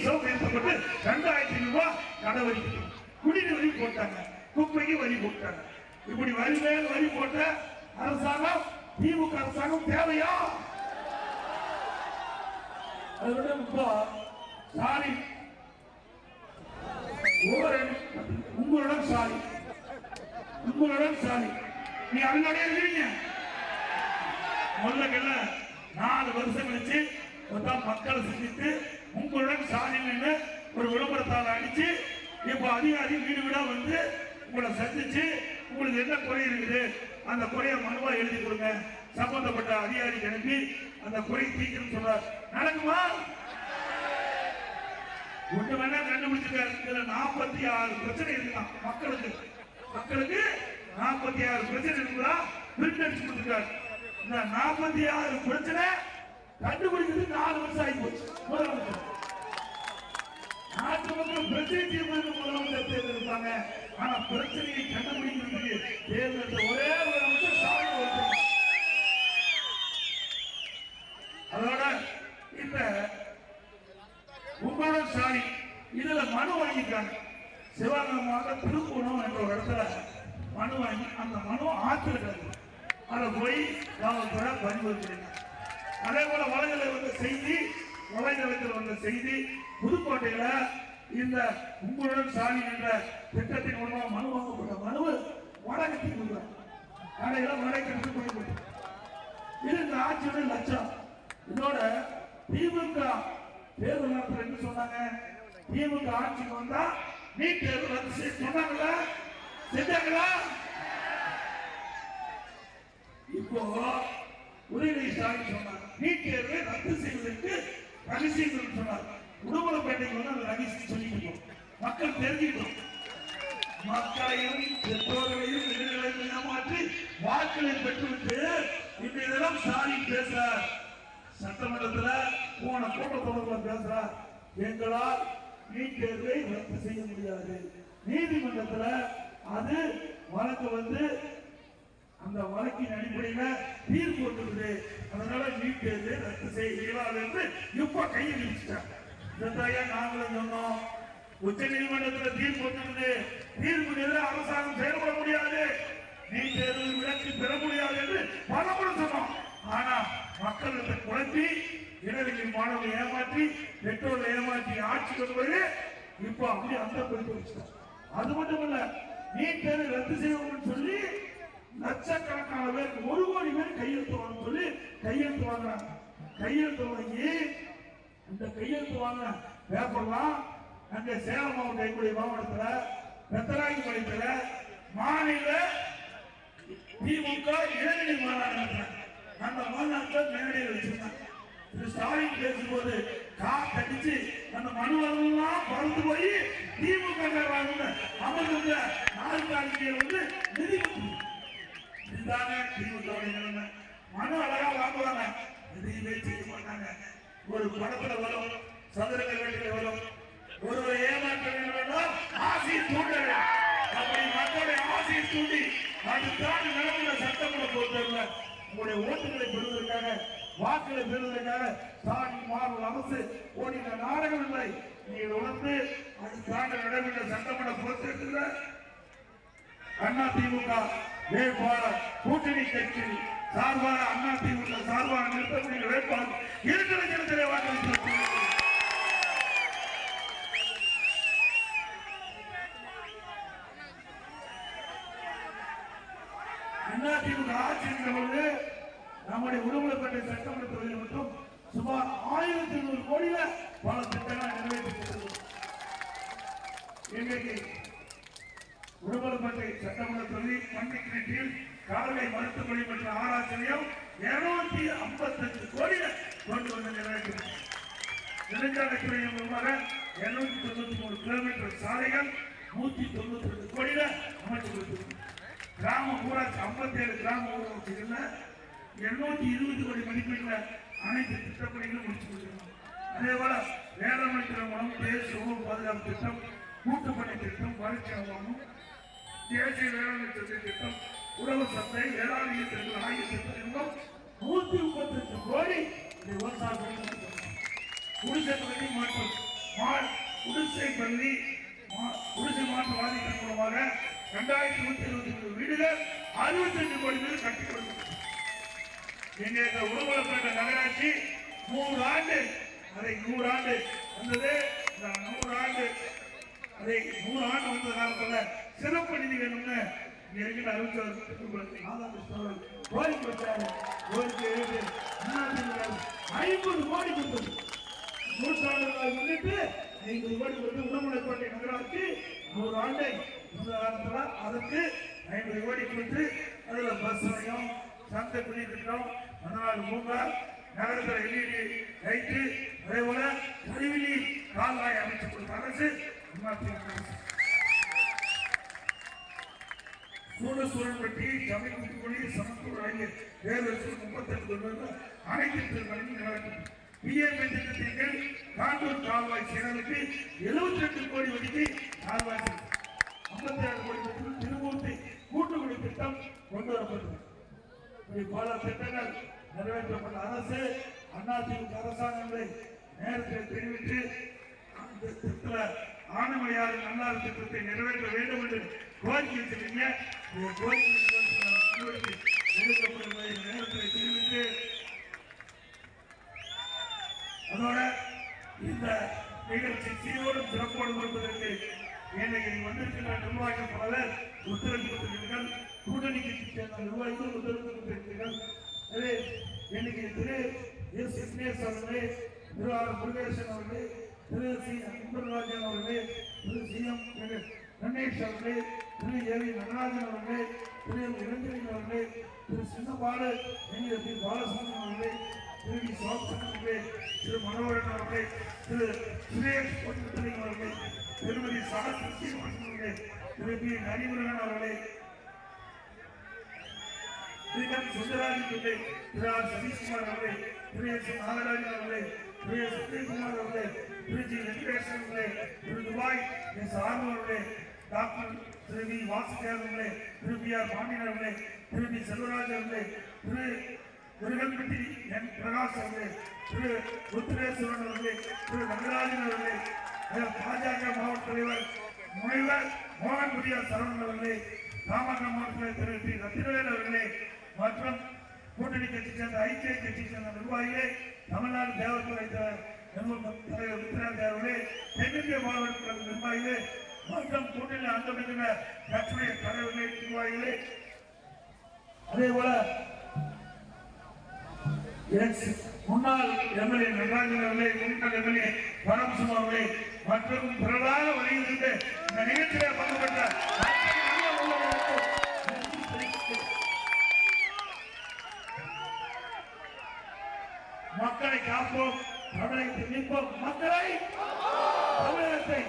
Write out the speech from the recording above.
சௌகரியப்பட்டு 2500 ரூபாய் கடை வரி, குடிநீர் வரி போட்டாங்க, குப்பைக்கு வரி போட்டாங்க. இப்படி வரி மேல் வரி போட்ட அரசாங்கம் திமுக அரசாங்கம் தேவையா? அதோட சாரி உங்களுடன் சாரி, உங்களுடன் சாரி. நீ அதனுடைய இருக்கீங்க முதல்ல 4 வருஷம் கழிச்சு மக்களை சிந்தித்து உங்களுடன் சாதின்னு ஒரு விளம்பரத்தால் அடிச்சு இப்ப அதிகாரி வீடு வீடா வந்து உங்களை சந்திச்சு உங்களுக்கு என்ன குறை இருக்குது அந்த குறைய மனுவா எழுதி கொடுங்க, சம்பந்தப்பட்ட அதிகாரிக்கு அனுப்பி அந்த குறை தீர்க்கணும்னு சொல்றாரு. நடக்குமா? ஒண்ணு வேணா கண்டுபிடிச்சிருக்காரு. இதுல 46 பிரச்சனை இருக்கலாம் மக்களுக்கு. மக்களுக்கு 46 பிரச்சனை இருக்குதா பிரிண்ட் அடிச்சு கொடுத்துருக்காரு. இந்த 46 பிரச்சனை கண்டுபிடிக்கிறது 4 வருஷம் ஆகி போச்சு. முதலமைச்சர் நாட்டு மக்கள் பிரச்சனை தீர்வு முதலமைச்சர் தேர்ந்தெடுப்பாங்க. ஆனா பிரச்சனையை கண்டுபிடிக்கிறதுக்கு தேர்ந்தெடுத்த ஒரே முதலமைச்சர் ஸ்டாலின் ஒருத்தர். அதோட இப்ப உங்களோட சாரி இதுல மனு வாங்கிட்டாங்க. சிவகங்கை மாவட்டம் திருப்பூணம் என்ற ஒரு இடத்துல மனு வாங்கி அந்த மனு ஆற்றில் கிடக்கு. அதை போய் காவல்துறை பரிந்துரைக்கிறாங்க. அதே போல வலைதளத்தில் வந்த செய்தி புதுக்கோட்டையில இந்த உங்களுடன் சாமி என்ற திட்டத்தின் மூலமாக மனு வாங்கப்பட்ட மனுவை வடகட்டி கொடுக்குறாங்க. கடையில வடகட்டி போய் இது இந்த ஆட்சியுடைய லட்சம். இதோட திமுக தேர்தல் நேரத்தில் என்ன சொன்னாங்க? திமுக ஆட்சிக்கு வந்தா நீட் தேர்வு ரத்து செய்ய சொன்னாங்களா? செஞ்சாங்களா? இப்போ உதயநிதி ஸ்டாலின் சொன்னார் நீட் தேர்வை ரத்து செய்வதற்கு ரகசியம் சொன்னார். உடுமலைப்பேட்டைக்கு வந்து அந்த ரகசியம் சொல்லிக்கிட்டோம், மக்கள் தெரிஞ்சுக்கிட்டோம். மக்களையும் பெற்றோர்களையும் இளைஞர்களையும் ஏமாற்றி வாக்களை பெற்றுவிட்டு இப்ப இதெல்லாம் சாரி பேசுறார். சட்டமன்றத்தில் போன கூட்டத்தொடர்பில் பேசுறார். எங்களால் நீட் தேர்வை ரத்து செய்ய முடியாது. நீதிமன்றத்தில் அது வழக்கு வந்து அந்த வழக்கின் அடிப்படையில் தீர்ப்பு வந்துருது. அதனால நீட் தேர்வை ரத்து செய்ய இயலாது என்று இப்ப கையை விரிச்சிட்டாங்க. இதையா நாங்களும் சொன்னோம். உச்ச நீதிமன்றத்தில் தீர்ப்பு வந்துருது. தீர்ப்பு எதிராக அரசாங்கம் செயல்பட முடியாது, நீட் தேர்வு விலக்கு பெற முடியாது என்று பலமுறை சொன்னோம். ஆனா மக்களுக்கு குழப்பி இளைஞர்களை மாணவர்களை ஏமாற்றி பெற்றோர்களை ஏமாற்றி ஆட்சி கொண்டு இப்ப அப்படி அந்த குறிப்பு வச்சுட்டோம். அது மட்டும் இல்ல, நீட் தேர்வை ரத்து செய்வோம்னு சொல்லி லட்சக்கணக்கான பேர் 1 கோடி பேர் கையெழுத்து வாங்க சொல்லி கையெழுத்து வாங்குறாங்க. கையெழுத்து வாங்கி இந்த கையெழுத்து வாங்க பேப்பர்லாம் அங்க சேலம் மாவட்ட எங்களுடைய மாவட்டத்தில் பெத்தராங்கிபாளையத்துல மாநில திமுக இளைஞர் மாநாடு அந்த மாநாட்டை மேடையில் வச்சிருந்தாங்க. ஸ்டாலின் பேசும்போது காத்தடிச்சு அந்த மனுவெல்லாம் பறந்து போய் திமுக அமர்ந்த நாற்காலியை வந்து நிதி இதுதாங்க திமுக மனு அழகா வாங்குவாங்க, எதையுமே செய்ய மாட்டாங்க. ஒரு படத்துல வரும், சதுரங்க வேட்டில வரும், ஒருவரை ஏமாற்ற வேண்டும் ஆசையை தூண்ட அப்படி மக்களுடைய ஆசையை தூண்டி அதுதான் நடந்த சட்டமன்ற பொறுத்தவரை உங்களுடைய ஓட்டுகளை பெறுவதற்காக வாக்குகளை பெறுவதற்காக ஸ்டாலின் மாறும் அரசு ஓடின நாடகம் இல்லை. நீங்கள் உணர்ந்து அதுக்காக நடைபெற்ற சட்டமன்ற பொறுத்தவரை அண்ணா திமுக வேட்பாளர் கூட்டணி கட்சி சார்பாக அண்ணா திமுக சார்பாக நிறுத்தக்கூடிய வேட்பாளர் இருக்கிற ஜனத்திலே வாக்களித்து அண்ணா திமுக ஆட்சி பொழுது நம்முடைய உடுமலைப்பேட்டை சட்டமன்ற தொகுதியில் மட்டும் சுமார் 1100 கோடியில பல திட்டங்கள் நிறைவேற்றப்பட்டது. இன்றைக்கு உடுமலைப்பேட்டை சட்டமன்ற தொகுதி மண்ணின் கீழ் கால்நடை மருத்துவமனை மற்றும் ஆராய்ச்சி நிலையம் 255 கோடியில கொண்டு வந்து நிறைவேற்றது. நெடுஞ்சாலைத்துறை மூலமாக 293 கிலோமீட்டர் சாலைகள் 192 கோடியில அமைச்சு கொடுத்தது. கிராம ஊராட்சி 57 கிராம ஊராட்சிகள்ல 220 கோடி மதிப்பீட்டுல அனைத்து திட்டப்பணிகளும் முடிச்சு கொடுத்திருக்கோம். அதே போல வேளாண்மை துறை மூலம் தேசிய உணவு பாதுகாப்பு திட்டம், கூட்டுப்பணி திட்டம், வறட்சி முகாமும், தேசிய வேளாண்மை திட்டம், உணவு சந்தை, வேளாண் திட்டங்கள் ஆகிய திட்டங்களும் 138 கோடி விவசாயிகள் குடிசை மாற்றம் குடிசை பள்ளி குடிசை மாற்று வாரியத்தின் மூலமாக 2123 வீடுகள் 62 கோடி பேர் கட்டி கொடுக்கப்பட்டது. எங்க உடுமலைப்பேட்டை நகராட்சி 100 ஆண்டு அதை 100 ஆண்டு வந்தது. 100 ஆண்டு அதை 100 ஆண்டு வந்த காலத்துல சிறப்பு நிதி வேணும்னு இங்க இருக்கிற அறிவிச்சவர் கோரிக்கை வச்சாரு. கோரிக்கை 50 கோடி கொடுத்தது. 100 முன்னிட்டு 50 கோடி கொடுத்து உடுமலைப்பேட்டை நகராட்சி 100 ஆண்டை இந்த காலத்துல அதுக்கு 50 கோடி கொடுத்து அதுல பஸ் நிலையம், சந்தை குடி திட்டம், 14 பூங்கா, நகரத்தில் LED லைட்டு, அதே போல கருவிலி கால்வாய் அமைச்சு கொடுத்த அரசு சூழல்பட்டி, ஜமீன்குடி, சமத்தூர் ஆகிய 38 அனைத்து பணிகள் நடக்கும். பிஏபி திட்டத்தின் கீழ் காண்டூர் கால்வாய் சேனலுக்கு 72 கோடி ஒதுக்கி கால்வாய் 56 கோடி திருமூர்த்தி கூட்டுக்குடி திட்டம் கொண்டு வரப்பட்டது. பல திட்டங்கள் நிறைவேற்றப்பட்ட அரசு அதிமுக அரசாங்கங்களை நேரத்தில் தெரிவித்து அந்த திட்டத்தில் ஆனமலையாறு நல்லாறு திட்டத்தை நிறைவேற்ற வேண்டும் என்று கோரிக்கை வச்சிருக்கீங்க. கோரிக்கை எடுக்கப்படுவதை நேரத்தில் தெரிவித்து அதோட இந்த நிகழ்ச்சி சீரோடும் சிறப்போடு கொடுப்பதற்கு இன்னைக்கு வந்திருக்கின்ற நிர்வாகிகள் பலர் உத்தரவிட்டிருக்கிறீர்கள். கூட்டணிக்கு சேர்ந்த நிர்வாகிகள் உத்தரவிட்டிருக்கிறீர்கள். இன்னைக்கு திரு எஸ் விக்னேஷ் அவர்களே, திரு ஆர் முருகேசன் அவர்களே, திரு சி அன்பராஜன் அவர்களே, திரு சி எம் கணேஷ் அவர்களே, திரு ஏவி நடராஜன் அவர்களே, திரு இளஞ்சலின் அவர்களே, திரு சின்னபாடு திரு பாலசுமன் அவர்களே, திரு வி சோப்சன் அவர்களே, திரு மனோகரன் அவர்களே, திரு சுரேஷ் பொன்முத்தலிங் அவர்களே, திருமதி சாஸ்திரி சீனிவாசன் அவர்களே, திரு பி ஹரிமுருகன் அவர்களே, திரு எம் சுந்தராஜன் அவர்களே, திரு ஆர் சதீஷ்குமார் அவர்களே, திரு எஸ் நாகராஜன் அவர்களே, திரு எஸ் சத்யகுமார் அவர்களே, திரு ஜி வெங்கடேசன் அவர்களே, திரு துபாய் எஸ் ஆர்வ அவர்களே, டாக்டர் திரு வி வாசுதேவன் அவர்களே, திரு பி ஆர் பாண்டியன் அவர்களே, திரு பி செல்வராஜ் அவர்களே, திரு முருகன்பட்டி என் பிரகாஷ் அவர்களே, திரு ருத்ரேஸ்வரன் அவர்களே, திரு ரங்கராஜன் அவர்களே, பாஜக மாவட்ட தலைவர் முனைவர் மோகன் புரியா சரவணன் அவர்களே, நாமக்கல் மாவட்ட திரு பி ரத்தினவேல் அவர்களே மற்றும் கூட்டணி கட்சி சேர்ந்த ஐக்கிய கட்சி சேர்ந்த நிர்வாகிகளே, தமிழ்நாடு தேவத்துறை தலைவர் வித்யானந்த் அவர்களே, தென்னிந்திய மாவட்ட நிர்வாகிகளே மற்றும் கூட்டணி அங்கமிருந்த கட்சியுடைய தலைவர்களே, நிர்வாகிகளே, அதே போல முன்னாள் எம்எல்ஏ நடராஜன் அவர்களே, முன்னாள் எம்எல்ஏ பரமசிவம் அவர்களே மற்றும் பிரதான வழியிலிருந்து இந்த நிகழ்ச்சியில் பங்கு பெற்ற மக்களை காப்போம், தமிழகத்தை மீட்போம், மக்களை தமிழகத்தை